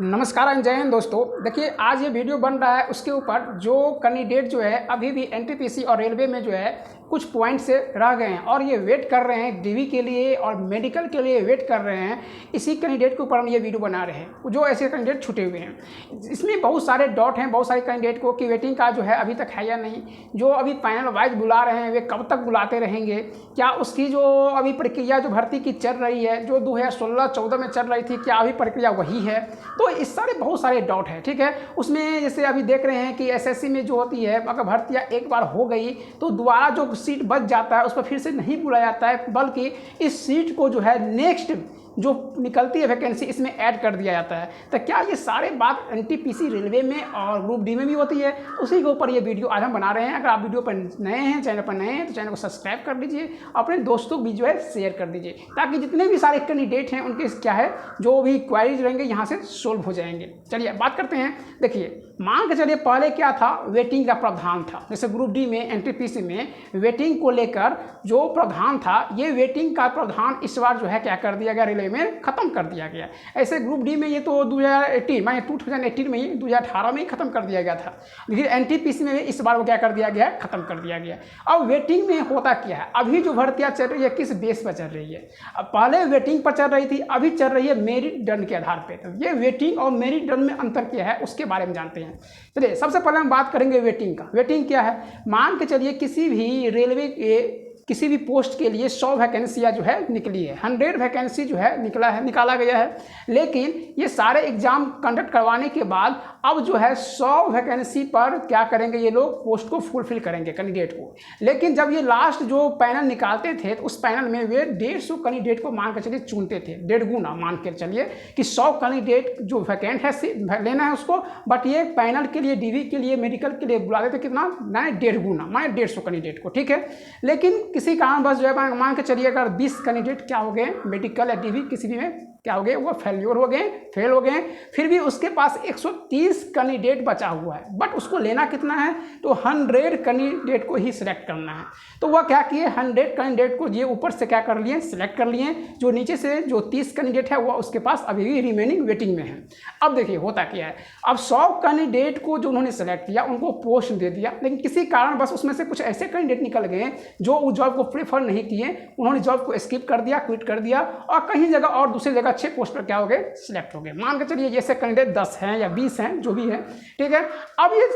नमस्कार एंड जय हिंद दोस्तों। देखिए आज ये वीडियो बन रहा है उसके ऊपर जो कैंडिडेट जो है अभी भी एनटीपीसी और रेलवे में जो है कुछ पॉइंट से रह गए हैं और ये वेट कर रहे हैं डीवी के लिए और मेडिकल के लिए वेट कर रहे हैं। इसी कैंडिडेट के ऊपर हम ये वीडियो बना रहे हैं जो ऐसे कैंडिडेट छूटे हुए हैं। इसमें बहुत सारे डॉट हैं बहुत सारे कैंडिडेट को कि वेटिंग का जो है अभी तक है या नहीं, जो अभी पैनल वाइज बुला रहे हैं वे कब तक बुलाते रहेंगे, क्या उसकी जो अभी प्रक्रिया जो भर्ती की चल रही है जो 2016-14 में चल रही थी क्या अभी प्रक्रिया वही है। तो इस सारे बहुत सारे डाउट है, ठीक है। उसमें जैसे अभी देख रहे हैं कि एसएससी में जो होती है अगर भर्तियाँ एक बार हो गई तो दोबारा जो सीट बच जाता है उस पर फिर से नहीं बुलाया जाता है, बल्कि इस सीट को जो है नेक्स्ट जो निकलती है वैकेंसी इसमें ऐड कर दिया जाता है। तो क्या ये सारे बात एनटीपीसी रेलवे में और ग्रुप डी में भी होती है, उसी के ऊपर ये वीडियो आज हम बना रहे हैं। अगर आप वीडियो पर नए हैं, चैनल पर नए हैं तो चैनल को सब्सक्राइब कर दीजिए, अपने दोस्तों को भी जो है शेयर कर दीजिए ताकि जितने भी सारे कैंडिडेट हैं उनके क्या है जो भी क्वारीज रहेंगे यहाँ से सोल्व हो जाएंगे। चलिए बात करते हैं। देखिए मान के चलिए पहले क्या था, वेटिंग का प्रावधान था। जैसे ग्रुप डी में एनटीपीसी में वेटिंग को लेकर जो प्रावधान था, ये वेटिंग का प्रावधान इस बार जो है क्या कर दिया गया, रेलवे में ख़त्म कर दिया गया। ऐसे ग्रुप डी में ये तो 2018 में ही 2018 में ही ख़त्म कर दिया गया था, लेकिन एनटीपीसी में इस बार वो क्या कर दिया गया है, ख़त्म कर दिया गया। अब वेटिंग में होता क्या है, अभी जो भर्तियाँ चल रही है किस बेस पर चल रही है। अब पहले वेटिंग पर चल रही थी, अभी चल रही है मेरिट डन के आधार पर। तो ये वेटिंग और मेरिट डन में अंतर क्या है उसके बारे में जानते हैं। चलिए सबसे पहले हम बात करेंगे वेटिंग का। वेटिंग क्या है, मान के चलिए किसी भी रेलवे के किसी भी पोस्ट के लिए 100 वैकेंसियाँ जो है निकली है, 100 वैकेंसी जो है निकाला गया है। लेकिन ये सारे एग्जाम कंडक्ट करवाने के बाद अब जो है 100 वैकेंसी पर क्या करेंगे, ये लोग पोस्ट को फुलफिल करेंगे कैंडिडेट को। लेकिन जब ये लास्ट जो पैनल निकालते थे तो उस पैनल में वे 150 कैंडिडेट को मान कर चलिए चुनते थे, 1.5 गुना मान कर चलिए कि 100 कैंडिडेट जो वैकेंट है लेना है उसको, बट ये पैनल के लिए डीवी के लिए मेडिकल के लिए बुलाते थे कितना, 1.5 गुना माने 150 कैंडिडेट को, ठीक है। लेकिन किसी कारणवश जो है मान के चलिए अगर 20 कैंडिडेट क्या हो गए मेडिकल या डीवी किसी भी में क्या हो गए, वो फेल हो गए, फिर भी उसके पास 130 कैंडिडेट बचा हुआ है, बट उसको लेना कितना है, तो 100 कैंडिडेट को ही सिलेक्ट करना है। तो वह क्या किए, 100 कैंडिडेट को ये ऊपर से क्या कर लिए, सिलेक्ट कर लिए। जो नीचे से जो 30 कैंडिडेट है वह उसके पास अभी भी रिमेनिंग वेटिंग में है। अब देखिए होता क्या है, अब 100 कैंडिडेट को जो उन्होंने सेलेक्ट किया उनको पोस्ट दे दिया, लेकिन किसी कारण बस उसमें से कुछ ऐसे कैंडिडेट निकल गए जो उस जॉब को प्रेफर नहीं किए, उन्होंने जॉब को स्किप कर दिया, क्विट कर दिया और कहीं जगह और दूसरी जगह अच्छे पोस्ट पर क्या हो गए, सिलेक्ट हो गए। मान के चलिए जैसे कैंडिडेट 10 हैं या 20 हैं जो भी है, ठीक है। अब ये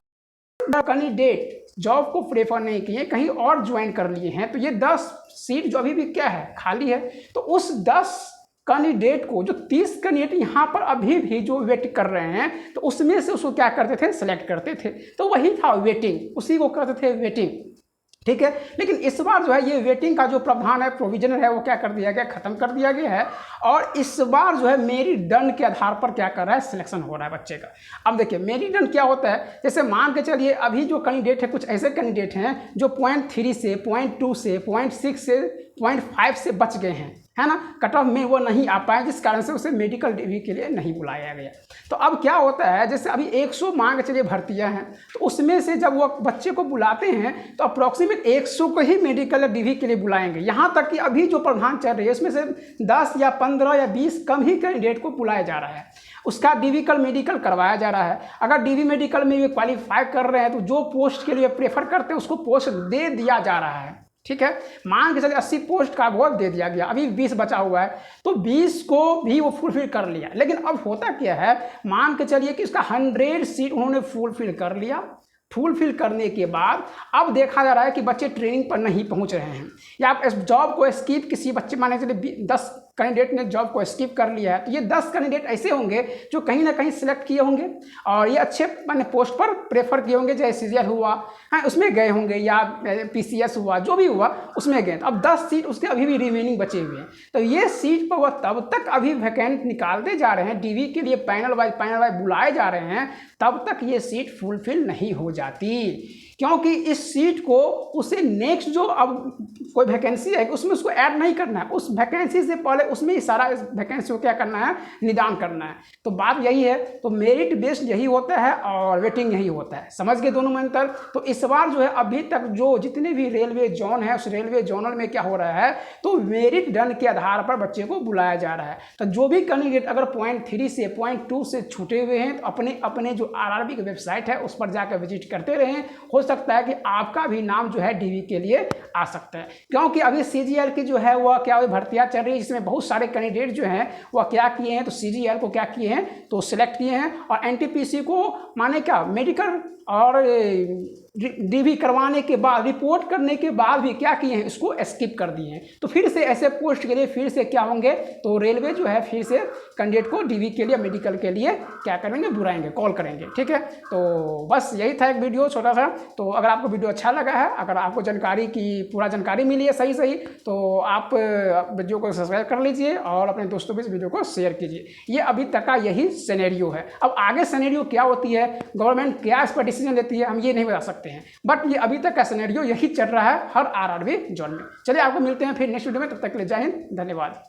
कैंडिडेट जॉब को प्रेफर नहीं किए, कहीं और ज्वाइन कर लिए हैं, तो ये 10 सीट जो अभी भी क्या है, खाली है। तो उस 10 कैंडिडेट को जो 30 कैंडिडेट यहाँ पर अभी भी जो वेट कर रहे हैं तो उसमें से उसको क्या करते थे, सिलेक्ट करते थे। तो वही था वेटिंग, उसी को करते थे वेटिंग, ठीक है। लेकिन इस बार जो है ये वेटिंग का जो प्रावधान है, प्रोविजनल है, वो क्या कर दिया गया, खत्म कर दिया गया है। और इस बार जो है मेरिट डन के आधार पर क्या कर रहा है, सिलेक्शन हो रहा है बच्चे का। अब देखिए मेरिट डन क्या होता है, जैसे मान के चलिए अभी जो कैंडिडेट है कुछ ऐसे कैंडिडेट हैं जो 0.3 से 0.2 से 0.6 से 0.5 से बच गए हैं, है ना, कट ऑफ में वो नहीं आ पाए, जिस कारण से उसे मेडिकल डिग्री के लिए नहीं बुलाया गया। तो अब क्या होता है, जैसे अभी 100 मान के चलिए भर्तियाँ हैं, तो उसमें से जब वो बच्चे को बुलाते हैं तो अप्रॉक्सीमेट 100 को ही मेडिकल डिग्री के लिए बुलाएंगे। यहाँ तक कि अभी जो प्रावधान चल रही है उसमें से 10 या 15 या 20 कम ही कैंडिडेट को बुलाया जा रहा है, उसका डिविकल मेडिकल करवाया जा रहा है। अगर डीवी मेडिकल में ये क्वालिफाई कर रहे हैं तो जो पोस्ट के लिए प्रेफर करते हैं उसको पोस्ट दे दिया जा रहा है, ठीक है। मान के चलिए 80 पोस्ट का वो दे दिया गया, अभी 20 बचा हुआ है, तो 20 को भी वो फुलफिल कर लिया। लेकिन अब होता क्या है, मान के चलिए कि उसका 100 सीट उन्होंने फुलफिल कर लिया। फुलफिल करने के बाद अब देखा जा रहा है कि बच्चे ट्रेनिंग पर नहीं पहुंच रहे हैं या आप इस जॉब को स्किप, किसी बच्चे माने चलिए 10 कैंडिडेट ने जॉब को स्किप कर लिया है, तो ये 10 कैंडिडेट ऐसे होंगे जो कहीं ना कहीं सिलेक्ट किए होंगे और ये अच्छे माने पोस्ट पर प्रेफर किए होंगे, जैसे सीजीएल हुआ है उसमें गए होंगे या पीसीएस हुआ, जो भी हुआ उसमें गए। तो अब 10 सीट उसके अभी भी रिमेनिंग बचे हुए हैं, तो ये सीट पर वह तब तक अभी वैकेंट निकालते जा रहे हैं, डीवी के लिए पैनल वाइज बुलाए जा रहे हैं, तब तक ये सीट फुलफिल नहीं हो जाती। क्योंकि इस सीट को उसे नेक्स्ट जो अब कोई वैकेंसी है उसमें उसको ऐड नहीं करना है, उस वैकेंसी से पहले उसमें ही सारा इस वैकेंसी को क्या करना है, निदान करना है। तो बात यही है, तो मेरिट बेस्ड यही होता है और वेटिंग यही होता है। समझ गए दोनों में अंतर। तो इस बार जो है अभी तक जो जितने भी रेलवे जोन है उस रेलवे जोनल में क्या हो रहा है, तो मेरिट डन के आधार पर बच्चे को बुलाया जा रहा है। तो जो भी कैंडिडेट अगर पॉइंट 3 से पॉइंट 2 से छूटे हुए हैं तो अपने अपने जो आरआरबी की वेबसाइट है उस पर जाकर विजिट करते रहें। हो सकता है कि आपका भी नाम जो है डीवी के लिए आ सकता है, क्योंकि अभी सीजीएल की जो है वह क्या भर्तियां चल रही है, जिसमें बहुत सारे कैंडिडेट जो हैं वह क्या किए हैं, तो सीजीएल को क्या किए हैं, तो सिलेक्ट किए हैं और एनटीपीसी को माने क्या मेडिकल और डीवी करवाने के बाद, रिपोर्ट करने के बाद भी क्या किए हैं, इसको स्किप कर दिए हैं। तो फिर से ऐसे पोस्ट के लिए फिर से क्या होंगे, तो रेलवे जो है फिर से कैंडिडेट को डीवी के लिए मेडिकल के लिए क्या करेंगे, बुलाएंगे, कॉल करेंगे। ठीक है, तो बस यही था एक वीडियो छोटा सा। तो अगर आपको वीडियो अच्छा लगा है, अगर आपको जानकारी की पूरा जानकारी मिली है सही तो आप वीडियो को सब्सक्राइब कर लीजिए और अपने दोस्तों भी इस वीडियो को शेयर कीजिए। ये अभी तक का यही सिनेरियो है। अब आगे सिनेरियो क्या होती है, गवर्नमेंट क्या इस पर डिसीजन लेती है, हम ये नहीं बता सकते हैं, बट ये अभी तक का सिनेरियो यही चल रहा है हर आरआरबी जोन में। चलिए आपको मिलते हैं फिर नेक्स्ट वीडियो में, तब तक के लिए जय हिंद, धन्यवाद।